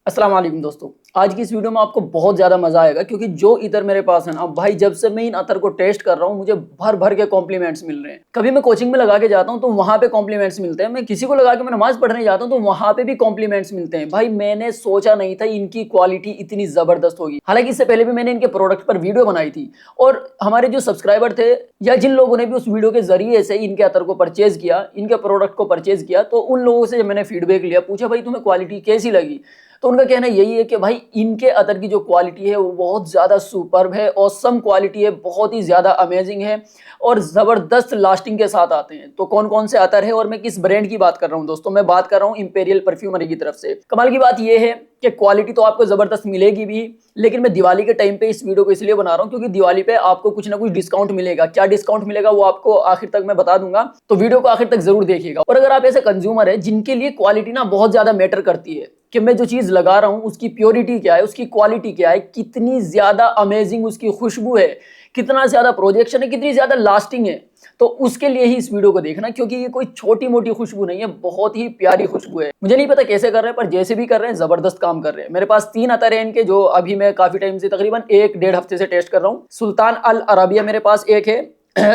अस्सलाम वालेकुम दोस्तों। आज की इस वीडियो में आपको बहुत ज़्यादा मज़ा आएगा क्योंकि जो इतर मेरे पास है ना भाई, जब से मैं इन अतर को टेस्ट कर रहा हूँ मुझे भर भर के कॉम्प्लीमेंट्स मिल रहे हैं। कभी मैं कोचिंग में लगा के जाता हूँ तो वहाँ पे कॉम्प्लीमेंट्स मिलते हैं, मैं किसी को लगा के मैं नमाज पढ़ने जाता हूँ तो वहाँ पे भी कॉम्प्लीमेंट्स मिलते हैं। भाई मैंने सोचा नहीं था इनकी क्वालिटी इतनी ज़बरदस्त होगी। हालांकि इससे पहले भी मैंने इनके प्रोडक्ट पर वीडियो बनाई थी और हमारे जो सब्सक्राइबर थे या जिन लोगों ने भी उस वीडियो के जरिए से इनके अतर को परचेज किया, इनके प्रोडक्ट को परचेज किया, तो उन लोगों से जब मैंने फीडबैक लिया, पूछा भाई तुम्हें क्वालिटी कैसी लगी, तो उनका कहना यही है कि भाई इनके अतर की जो क्वालिटी है वो बहुत ज़्यादा सुपर्ब है, ऑसम क्वालिटी है, बहुत ही ज़्यादा अमेजिंग है और ज़बरदस्त लास्टिंग के साथ आते हैं। तो कौन कौन से अतर है और मैं किस ब्रांड की बात कर रहा हूँ दोस्तों, मैं बात कर रहा हूँ इंपीरियल परफ्यूमरी की तरफ से। कमाल की बात यह है कि क्वालिटी तो आपको ज़बरदस्त मिलेगी भी, लेकिन मैं दिवाली के टाइम पे इस वीडियो को इसलिए बना रहा हूँ क्योंकि दिवाली पे आपको कुछ ना कुछ डिस्काउंट मिलेगा। क्या डिस्काउंट मिलेगा वो आपको आखिर तक मैं बता दूंगा, तो वीडियो को आखिर तक जरूर देखिएगा। और अगर आप ऐसे कंज्यूमर है जिनके लिए क्वालिटी ना बहुत ज्यादा मैटर करती है कि मैं जो चीज लगा रहा हूं उसकी प्योरिटी क्या है, उसकी क्वालिटी क्या है, कितनी ज्यादा अमेजिंग उसकी खुशबू है, कितना ज्यादा प्रोजेक्शन है, कितनी ज्यादा लास्टिंग है, तो उसके लिए ही इस वीडियो को देखना क्योंकि ये कोई छोटी मोटी खुशबू नहीं है, बहुत ही प्यारी खुशबू है। मुझे नहीं पता कैसे कर रहे हैं पर जैसे भी कर रहे हैं जबरदस्त काम कर रहे हैं। मेरे पास 3 अतर हैं इनके जो अभी मैं काफी टाइम से तकरीबन 1-1.5 हफ्ते से टेस्ट कर रहा हूँ। सुल्तान अल अरबिया मेरे पास एक है,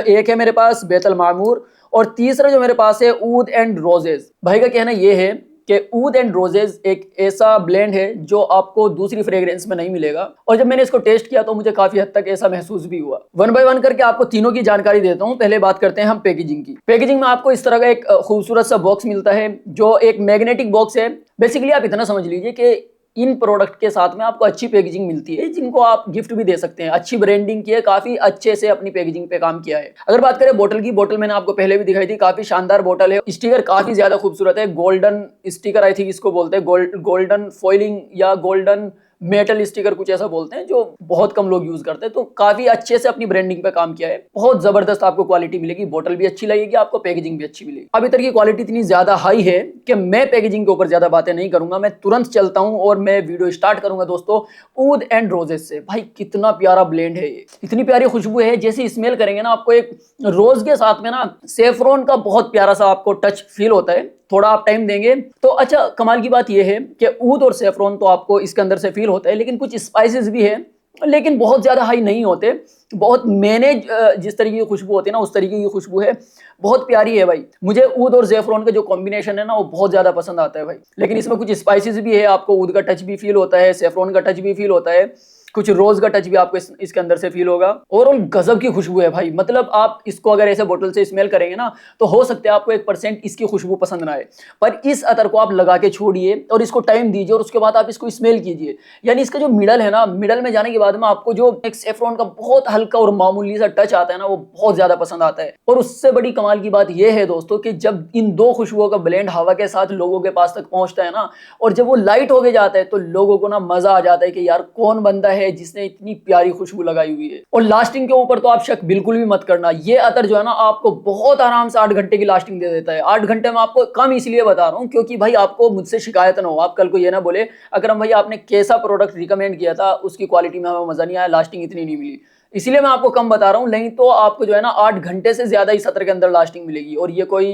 एक है मेरे पास बेतल मामूर, और तीसरा जो मेरे पास है ऊद एंड रोजेज। भाई का कहना यह है कि ऊद एंड रोजेज एक ऐसा ब्लेंड है जो आपको दूसरी फ्रेग्रेंस में नहीं मिलेगा, और जब मैंने इसको टेस्ट किया तो मुझे काफी हद तक ऐसा महसूस भी हुआ। वन बाय वन करके आपको तीनों की जानकारी देता हूं। पहले बात करते हैं हम पैकेजिंग की। पैकेजिंग में आपको इस तरह का एक खूबसूरत सा बॉक्स मिलता है जो एक मैग्नेटिक बॉक्स है। बेसिकली आप इतना समझ लीजिए कि इन प्रोडक्ट के साथ में आपको अच्छी पैकेजिंग मिलती है जिनको आप गिफ्ट भी दे सकते हैं। अच्छी ब्रांडिंग की है, काफी अच्छे से अपनी पैकेजिंग पे काम किया है। अगर बात करें बोतल की, बोतल मैंने आपको पहले भी दिखाई थी, काफी शानदार बोतल है। स्टिकर काफी ज्यादा खूबसूरत है, गोल्डन स्टिकर आई थिंक इसको बोलते हैं, गोल्डन फॉइलिंग या गोल्डन मेटल स्टिकर कुछ ऐसा बोलते हैं, जो बहुत कम लोग यूज करते हैं। तो काफी अच्छे से अपनी ब्रांडिंग पे काम किया है, बहुत जबरदस्त आपको क्वालिटी मिलेगी, बोतल भी अच्छी लगेगी आपको, पैकेजिंग भी अच्छी मिलेगी। अब इधर की क्वालिटी इतनी ज्यादा हाई है कि मैं पैकेजिंग के ऊपर ज्यादा बातें नहीं करूंगा, मैं तुरंत चलता हूं और मैं वीडियो स्टार्ट करूंगा दोस्तों ऊद एंड रोजेस से। भाई कितना प्यारा ब्लेंड है ये, इतनी प्यारी खुशबू है। जैसे स्मेल करेंगे ना आपको एक रोज के साथ में ना सेफ्रॉन का बहुत प्यारा सा आपको टच फील होता है, थोड़ा आप टाइम देंगे तो। अच्छा कमाल की बात यह है कि ऊद और सेफ्रॉन तो आपको इसके अंदर से फील होता है, लेकिन कुछ स्पाइसेस भी है, लेकिन बहुत ज्यादा हाई नहीं होते, बहुत मैनेज जिस तरीके की खुशबू होती है ना उस तरीके की खुशबू है, बहुत प्यारी है भाई। मुझे ऊद और ज़ैफ़रॉन का जो कॉम्बिनेशन है ना वो बहुत ज्यादा पसंद आता है भाई। लेकिन इसमें कुछ स्पाइसेस भी है, आपको ऊद का टच भी फील होता है, ज़ैफ़रॉन का टच भी फील होता है, कुछ रोज का टच भी आपको इसके अंदर से फील होगा। ओवरऑल गजब की खुशबू है भाई। मतलब आप इसको अगर ऐसे बोतल से स्मेल करेंगे ना तो हो सकता है आपको 1% इसकी खुशबू पसंद ना आए, पर इस अतर को आप लगा के छोड़िए और इसको टाइम दीजिए और उसके बाद आप इसको स्मेल कीजिए। यानी इसका जो मिडल है ना, मिडल में जाने के बाद में आपको जो एक सेफ्रॉन का बहुत हल्का और मामूली सा टच आता है ना वो बहुत ज्यादा पसंद आता है। और उससे बड़ी कमाल की बात यह है दोस्तों कि जब इन दो खुशबुओं का ब्लेंड हवा के साथ लोगों के पास तक पहुंचता है ना, और जब वो लाइट होके जाता है तो लोगों को ना मजा आ जाता है कि यार कौन बंदा है जिसने इतनी प्यारी खुशबू लगाई हुई है। और लास्टिंग के ऊपर तो आप शक बिल्कुल भी मत करना, ये अतर जो है ना आपको बहुत आराम से 8 घंटे की लास्टिंग दे देता है। 8 घंटे में आपको कम इसलिए बता रहा हूं क्योंकि भाई आपको मुझसे शिकायत ना हो, आप कल को ये ना बोले अकरम भाई आपने कैसा प्रोडक्ट रिकमेंड किया था, उसकी क्वालिटी में हमें मजा नहीं आया, लास्टिंग इतनी नहीं मिली। इसलिए मैं आपको कम बता रहा हूं, नहीं तो आपको जो है ना 8 घंटे से ज्यादा इस सत्र के अंदर लास्टिंग मिलेगी। और ये कोई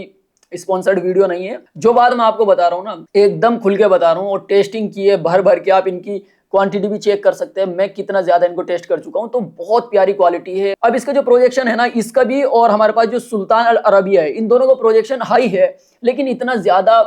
स्पॉन्सर्ड वीडियो नहीं है, जो बात मैं आपको बता रहा हूं ना एकदम खुल के बता रहा हूं, और टेस्टिंग की है भर भर के, आप इनकी क्वांटिटी भी चेक कर सकते हैं, मैं कितना ज्यादा इनको टेस्ट कर चुका हूं, तो बहुत प्यारी क्वालिटी है। अब इसका जो प्रोजेक्शन है ना इसका भी, और हमारे पास जो सुल्तान अल अरबिया है, इन दोनों का प्रोजेक्शन हाई है, लेकिन इतना ज्यादा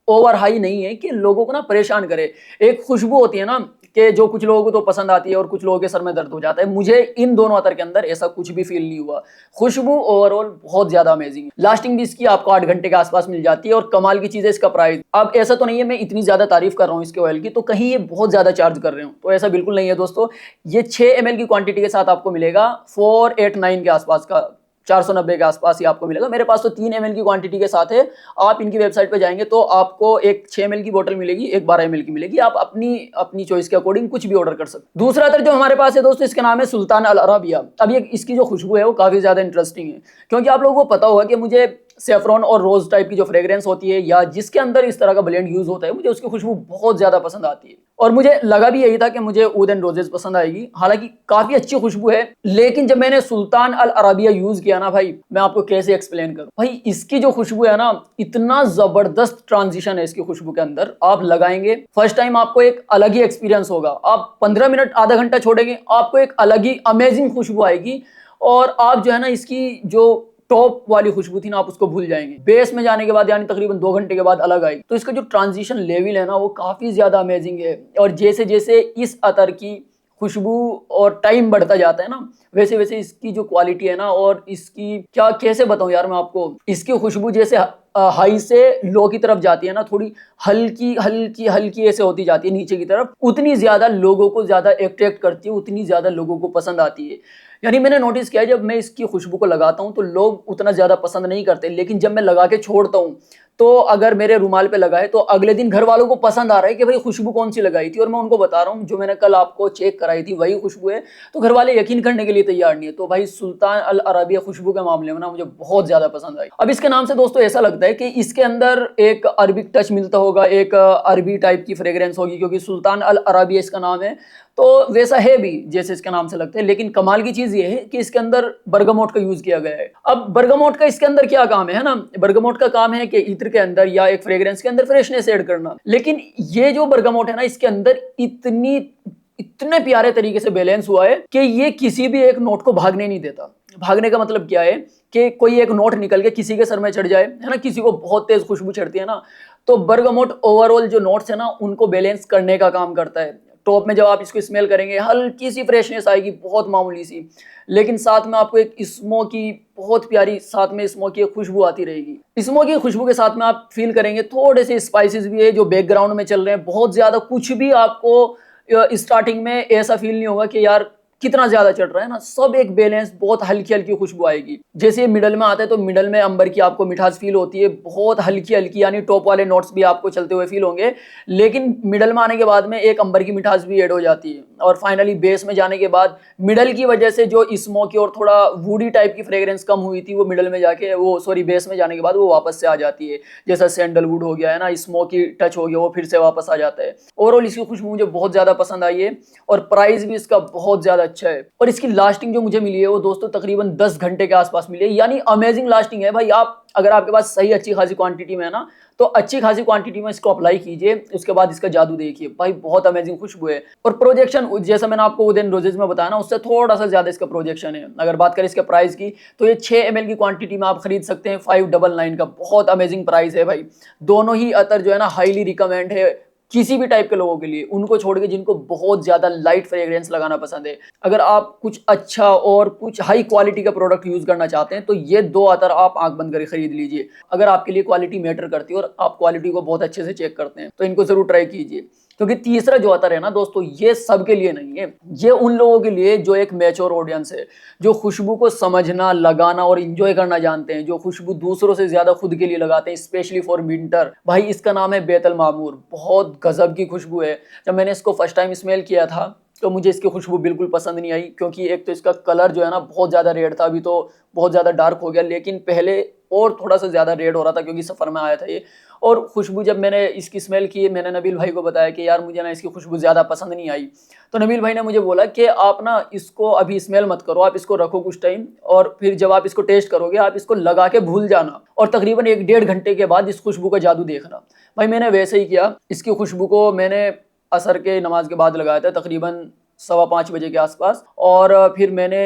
ओवर हाई नहीं है कि लोगों को ना परेशान करे। एक खुशबू होती है ना कि जो कुछ लोगों को तो पसंद आती है और कुछ लोगों के सर में दर्द हो जाता है, मुझे इन दोनों अतर के अंदर ऐसा कुछ भी फील नहीं हुआ। खुशबू ओवरऑल बहुत ज्यादा अमेजिंग है, लास्टिंग भी इसकी आपको 8 घंटे के आसपास मिल जाती है, और कमाल की चीज है इसका प्राइस। अब ऐसा तो नहीं है मैं इतनी ज्यादा तारीफ कर रहा हूँ इसके ऑयल की तो कहीं ये बहुत ज्यादा चार्ज कर रहे हो, तो ऐसा बिल्कुल नहीं है दोस्तों। ये 6 ml की क्वांटिटी के साथ आपको मिलेगा 489 के आसपास का, 490 के आसपास ही आपको मिलेगा। मेरे पास तो 3 ml की क्वांटिटी के साथ है। आप इनकी वेबसाइट पे जाएंगे तो आपको एक 6 ml की बोतल मिलेगी, एक 12 ml की मिलेगी, आप अपनी चॉइस के अकॉर्डिंग कुछ भी ऑर्डर कर सकते। दूसरा अतर जो हमारे पास है दोस्तों इसका नाम है सुल्तान अल अरबिया। अब ये इसकी जो खुशबू है वो काफी ज्यादा इंटरेस्टिंग है, क्योंकि आप लोगों को पता होगा कि मुझे सेफ्रॉन और रोज टाइप की जो फ्रेग्रेंस होती है या जिसके अंदर इस तरह का ब्लेंड यूज होता है, मुझे उसकी खुशबू बहुत ज्यादा पसंद आती है। और मुझे लगा भी यही था कि मुझे ऊद एंड रोजेस पसंद आएगी, हालांकि काफी अच्छी खुशबू है। लेकिन जब मैंने सुल्तान अल अरबिया यूज किया ना भाई, मैं आपको कैसे एक्सप्लेन करूं भाई, इसकी जो खुशबू है ना, इतना जबरदस्त ट्रांजिशन है इसकी खुशबू के अंदर। आप लगाएंगे फर्स्ट टाइम, आपको एक अलग ही एक्सपीरियंस होगा। आप 15 मिनट आधा घंटा छोड़ेंगे, आपको एक अलग ही अमेजिंग खुशबू आएगी। और आप जो है ना, इसकी जो टॉप वाली खुशबू थी ना, आप उसको भूल जाएंगे। बेस में जाने के बाद यानी तकरीबन 2 घंटे के बाद अलग आएगी। तो इसका जो ट्रांजिशन लेवल है ना, वो काफी ज्यादा अमेजिंग है। और जैसे जैसे इस अतर की खुशबू और टाइम बढ़ता जाता है ना, वैसे वैसे इसकी जो क्वालिटी है ना, और इसकी क्या कैसे बताऊं यार मैं आपको, इसकी खुशबू जैसे हाई से लो की तरफ जाती है ना, थोड़ी हल्की हल्की हल्की ऐसे होती जाती है नीचे की तरफ, उतनी ज्यादा लोगों को ज्यादा अट्रैक्ट करती है, उतनी ज्यादा लोगों को पसंद आती है। यानी मैंने नोटिस किया, जब मैं इसकी खुशबू को लगाता हूं तो लोग उतना ज्यादा पसंद नहीं करते, लेकिन जब मैं लगा के छोड़ता हूं तो अगर मेरे रुमाल पे लगाए तो अगले दिन घर वालों को पसंद आ रहा है कि भाई खुशबू कौन सी लगाई थी, और मैं उनको बता रहा हूँ जो मैंने कल आपको चेक कराई थी वही खुशबू है। तो घर वाले यकीन करने के लिए तैयार नहीं है। तो भाई सुल्तान अल अरबिया खुशबू के मामले में ना मुझे बहुत ज्यादा पसंद आई। अब इसके नाम से दोस्तों ऐसा लगता है कि इसके अंदर एक अरबिक टच मिलता होगा, एक अरबी टाइप की फ्रेग्रेंस होगी, क्योंकि सुल्तान अल अरबिया इसका नाम है। तो वैसा है भी जैसे इसके नाम से लगता है। लेकिन कमाल की चीज ये है कि इसके अंदर बर्गामोट का यूज किया गया है। अब बर्गामोट का इसके अंदर क्या काम है ना, बर्गामोट का काम है कि इत्र के अंदर या एक फ्रेग्रेंस के अंदर फ्रेशनेस ऐड करना। लेकिन ये जो बर्गामोट है ना, इसके अंदर इतने प्यारे तरीके से बैलेंस हुआ है कि ये किसी भी एक नोट को भागने नहीं देता। भागने का मतलब क्या है कि कोई एक नोट निकल के किसी के सर में चढ़ जाए, है ना, किसी को बहुत तेज खुशबू चढ़ती है ना, तो बर्गामोट ओवरऑल जो नोट्स है ना उनको बैलेंस करने का काम करता है। टॉप में जब आप इसको स्मेल करेंगे हल्की सी फ्रेशनेस आएगी, बहुत मामूली सी, लेकिन साथ में आपको एक स्मोकी, बहुत प्यारी साथ में स्मोकी खुशबू आती रहेगी। स्मोकी खुशबू के साथ में आप फील करेंगे थोड़े से स्पाइसेस भी है जो बैकग्राउंड में चल रहे हैं। बहुत ज्यादा कुछ भी आपको स्टार्टिंग में ऐसा फील नहीं होगा कि यार कितना ज्यादा चढ़ रहा है ना, सब एक बैलेंस, बहुत हल्की हल्की खुशबू आएगी। जैसे ये मिडल में आता है तो मिडल में अंबर की आपको मिठास फील होती है, बहुत हल्की हल्की, यानी टॉप वाले नोट्स भी आपको चलते हुए फील होंगे, लेकिन मिडल में आने के बाद में एक अंबर की मिठास भी ऐड हो जाती है। और फाइनली बेस में जाने के बाद मिडल की वजह से जो स्मोकी और थोड़ा वुडी टाइप की फ्रेग्रेंस कम हुई थी, वो मिडल में जाके बेस में जाने के बाद वो वापस से आ जाती है। जैसा सैंडलवुड हो गया है ना, स्मोकी टच हो गया, वो फिर से वापस आ जाता है। ओवरऑल इसकी खुशबू मुझे बहुत ज्यादा पसंद आई है और प्राइस भी इसका बहुत ज्यादा अच्छा है। और इसकी लास्टिंग जो मुझे मिली है वो दोस्तों तकरीबन 10 घंटे के आसपास मिली है, यानी अमेजिंग लास्टिंग है भाई। आप अगर आपके पास सही अच्छी खासी क्वांटिटी में है ना, तो अच्छी खासी क्वांटिटी में इसको अप्लाई कीजिए, उसके बाद इसका जादू देखिए भाई, बहुत अमेजिंग खुशबू है। और प्रोजेक्शन जैसा मैंने आपको ऊद एंड रोजेज में बताया ना, उससे थोड़ा सा ज्यादा इसका प्रोजेक्शन है। अगर बात करें इसके प्राइस की, तो ये 6 ml की क्वांटिटी में आप खरीद सकते हैं 599 का। बहुत अमेजिंग प्राइस है भाई। दोनों ही अतर जो है ना हाईली रिकमेंड है किसी भी टाइप के लोगों के लिए, उनको छोड़ के जिनको बहुत ज्यादा लाइट फ्रेग्रेंस लगाना पसंद है। अगर आप कुछ अच्छा और कुछ हाई क्वालिटी का प्रोडक्ट यूज करना चाहते हैं तो ये 2 अतर आप आंख बंद करके खरीद लीजिए। अगर आपके लिए क्वालिटी मैटर करती है और आप क्वालिटी को बहुत अच्छे से चेक करते हैं तो इनको जरूर ट्राई कीजिए। क्योंकि तीसरा जो अतर है ना दोस्तों, ये सबके लिए नहीं है। ये उन लोगों के लिए जो एक मैच्योर ऑडियंस है, जो खुशबू को समझना, लगाना और इंजॉय करना जानते हैं, जो खुशबू दूसरों से ज्यादा खुद के लिए लगाते हैं, स्पेशली फॉर विंटर। भाई इसका नाम है बेतल मामूर। बहुत गजब की खुशबू है। जब मैंने इसको फर्स्ट टाइम स्मेल किया था तो मुझे इसकी खुशबू बिल्कुल पसंद नहीं आई, क्योंकि एक तो इसका कलर जो है ना बहुत ज़्यादा रेड था, अभी तो बहुत ज़्यादा डार्क हो गया, लेकिन पहले और थोड़ा सा ज़्यादा रेड हो रहा था क्योंकि सफ़र में आया था ये। और खुशबू जब मैंने इसकी स्मेल की, मैंने नबील भाई को बताया कि यार मुझे ना इसकी खुशबू ज़्यादा पसंद नहीं आई, तो नबील भाई ने मुझे बोला कि आप ना इसको अभी स्मेल मत करो, आप इसको रखो कुछ टाइम, और फिर जब आप इसको टेस्ट करोगे आप इसको लगा के भूल जाना, और तकरीबन 1-1.5 घंटे के बाद इस खुशबू का जादू देखना। भाई मैंने वैसे ही किया। इसकी खुशबू को मैंने असर के नमाज के बाद लगाया था, तकरीबन 5:15 बजे के आसपास, और फिर मैंने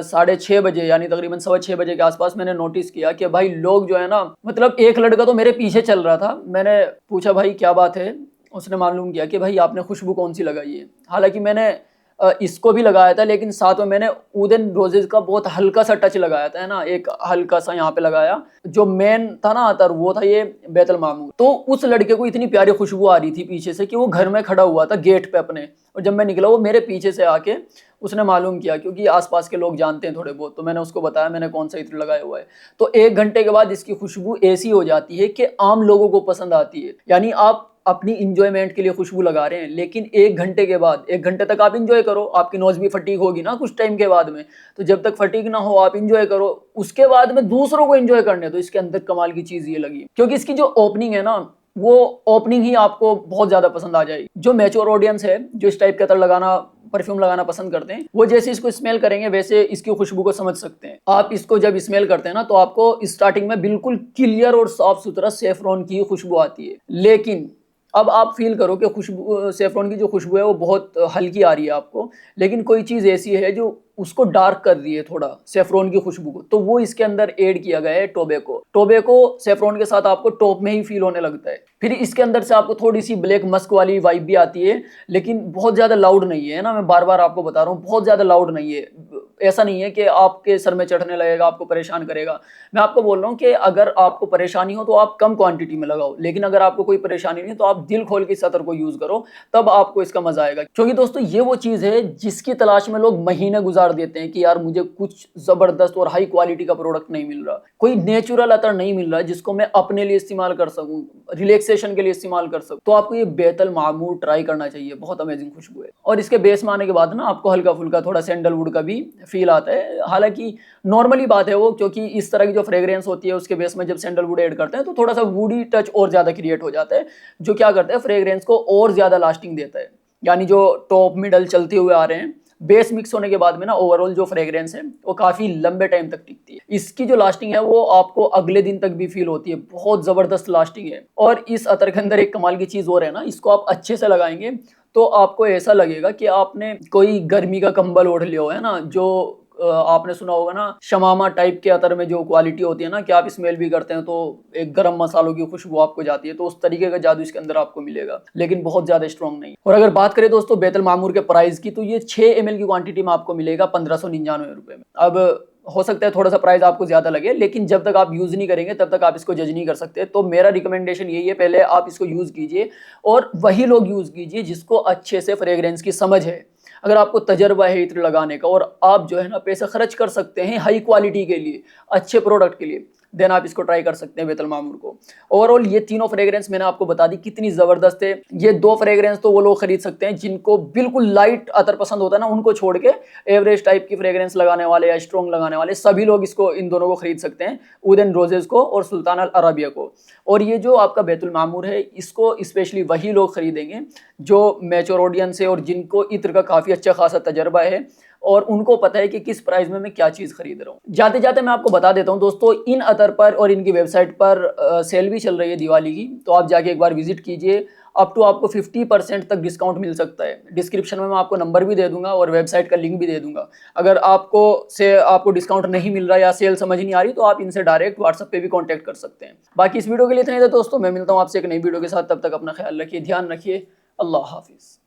6:30 बजे यानी तकरीबन 6:15 बजे के आसपास मैंने नोटिस किया कि भाई लोग जो है ना, मतलब एक लड़का तो मेरे पीछे चल रहा था। मैंने पूछा भाई क्या बात है, उसने मालूम किया कि भाई आपने खुशबू कौन सी लगाई है। हालांकि मैंने इसको भी लगाया था, लेकिन साथ में मैंने ऊद एंड रोजेज का बहुत हल्का सा टच लगाया था, है ना, एक हल्का सा यहाँ पे लगाया। जो मेन था ना अतर, वो था ये बेतल मामूर। तो उस लड़के को इतनी प्यारी खुशबू आ रही थी पीछे से कि वो घर में खड़ा हुआ था गेट पे अपने, और जब मैं निकला वो मेरे पीछे से आके उसने मालूम किया, क्योंकि आसपास के लोग जानते हैं थोड़े बहुत, तो मैंने उसको बताया मैंने कौन सा इत्र लगाया हुआ है। तो 1 घंटे के बाद इसकी खुशबू ऐसी हो जाती है कि आम लोगों को पसंद आती है। यानी आप अपनी इंजॉयमेंट के लिए खुशबू लगा रहे हैं, लेकिन 1 घंटे के बाद, 1 घंटे तक आप इंजॉय करो, आपकी नोज भी फटीक होगी ना कुछ टाइम के बाद में, तो जब तक फटीक ना हो आप इंजॉय करो, उसके बाद में दूसरों को इंजॉय करने दो। इसके अंदर कमाल की चीज ये लगी, क्योंकि इसकी जो ओपनिंग है ना, वो ओपनिंग ही आपको बहुत ज्यादा पसंद आ जाएगी। जो मैच्योर ऑडियंस है, जो इस टाइप के अतर लगाना, परफ्यूम लगाना पसंद करते हैं, वो जैसे इसको स्मेल करेंगे वैसे इसकी खुशबू को समझ सकते हैं। आप इसको जब स्मेल करते हैं ना, तो आपको स्टार्टिंग में बिल्कुल क्लियर और साफ सुथरा सेफ्रॉन की खुशबू आती है, लेकिन अब आप फील करो कि खुशबू, सेफ्रॉन की जो खुशबू है वो बहुत हल्की आ रही है आपको, लेकिन कोई चीज़ ऐसी है जो उसको डार्क कर रही है थोड़ा सेफ्रॉन की खुशबू को, तो वो इसके अंदर ऐड किया गया है टोबैको। टोबैको सेफ्रॉन के साथ आपको टॉप में ही फील होने लगता है। फिर इसके अंदर से आपको थोड़ी सी ब्लैक मस्क वाली वाइब भी आती है, लेकिन बहुत ज़्यादा लाउड नहीं है ना, मैं बार बार आपको बता रहा हूँ, बहुत ज़्यादा लाउड नहीं है। ऐसा नहीं है कि आपके सर में चढ़ने लगेगा, आपको परेशान करेगा। मैं आपको बोल रहा हूँ कि अगर आपको परेशानी हो तो आप कम क्वांटिटी में लगाओ, लेकिन अगर आपको कोई परेशानी नहीं तो आप दिल खोल के इस अतर को यूज करो, तब आपको इसका मजा आएगा। क्योंकि दोस्तों ये वो चीज है जिसकी तलाश में लोग महीने गुजार देते हैं कि यार मुझे कुछ जबरदस्त और हाई क्वालिटी का प्रोडक्ट नहीं मिल रहा, कोई नेचुरल अतर नहीं मिल रहा जिसको मैं अपने लिए इस्तेमाल कर सकूं, रिलैक्सेशन के लिए इस्तेमाल कर सकूं, तो आपको ये बेतल मामूर ट्राई करना चाहिए। बहुत अमेजिंग खुशबू है। और इसके बेस में आने के बाद ना आपको हल्का फुल्का थोड़ा सैंडलवुड का भी फील आता है, हालांकि नॉर्मली बात है वो, क्योंकि इस तरह की जो फ्रेग्रेंस होती है उसके बेस में जब सैंडलवुड ऐड करते हैं तो थोड़ा सा वुडी टच और ज्यादा क्रिएट हो जाता है, जो क्या करता है फ्रेग्रेंस को और ज्यादा लास्टिंग देता है। यानी जो टॉप मिडल चलते हुए आ रहे हैं, बेस मिक्स होने के बाद में ना ओवरऑल जो फ्रेग्रेंस है वो काफी लंबे टाइम तक टिकती है। इसकी जो लास्टिंग है वो आपको अगले दिन तक भी फील होती है, बहुत जबरदस्त लास्टिंग है। और इस अतर के अंदर एक कमाल की चीज और है ना, इसको आप अच्छे से लगाएंगे तो आपको ऐसा लगेगा कि आपने कोई गर्मी का कंबल ओढ़ लिया हो, है ना। जो आपने सुना होगा ना शमामा टाइप के अतर में जो क्वालिटी होती है ना, कि आप स्मेल भी करते हैं तो एक गरम मसालों की खुशबू आपको जाती है, तो उस तरीके का जादू इसके अंदर आपको मिलेगा, लेकिन बहुत ज्यादा स्ट्रॉन्ग नहीं। और अगर बात करें दोस्तों बेतल मामूर के प्राइस की, तो ये 6 ml की क्वांटिटी में आपको मिलेगा 1599 रुपए में। अब हो सकता है थोड़ा सा प्राइस आपको ज्यादा लगे, लेकिन जब तक आप यूज नहीं करेंगे तब तक आप इसको जज नहीं कर सकते। तो मेरा रिकमेंडेशन यही है, पहले आप इसको यूज कीजिए, और वही लोग यूज कीजिए जिसको अच्छे से फ्रेग्रेंस की समझ है। अगर आपको तजर्बा है इत्र लगाने का, और आप जो है ना पैसा खर्च कर सकते हैं हाई क्वालिटी के लिए, अच्छे प्रोडक्ट के लिए, देन आप इसको ट्राई कर सकते हैं बेतल मामूर को। ओवरऑल ये तीनों फ्रेग्रेंस मैंने आपको बता दी कितनी जबरदस्त है। ये 2 फ्रेग्रेंस तो वो लोग खरीद सकते हैं जिनको बिल्कुल लाइट अतर पसंद होता है ना, उनको छोड़ के एवरेज टाइप की फ्रेग्रेंस लगाने वाले या स्ट्रॉन्ग लगाने वाले सभी लोग इसको, इन दोनों को खरीद सकते हैं, ऊद एंड रोजेज को और सुल्तान अल अरबिया को। और ये जो आपका बेतुल मामूर है, इसको स्पेशली वही लोग खरीदेंगे जो मैच्योर ऑडियंस है और जिनको इत्र का काफी अच्छा खासा तजर्बा है, और उनको पता है कि किस प्राइस में मैं क्या चीज खरीद रहा हूँ। जाते जाते मैं आपको बता देता हूँ दोस्तों, इन अतर पर और इनकी वेबसाइट पर सेल भी चल रही है दिवाली की, तो आप जाके एक बार विजिट कीजिए। अप टू आपको 50% तक डिस्काउंट मिल सकता है। डिस्क्रिप्शन में मैं आपको नंबर भी दे दूंगा और वेबसाइट का लिंक भी दे दूंगा। अगर आपको डिस्काउंट नहीं मिल रहा या सेल समझ नहीं आ रही, तो आप इनसे डायरेक्ट व्हाट्सएप पे भी कांटेक्ट कर सकते हैं। बाकी इस वीडियो के लिए इतना ही था दोस्तों, मैं मिलता हूँ आपसे एक नई वीडियो के साथ। तब तक अपना ख्याल रखिए, ध्यान रखिए, अल्लाह हाफिज।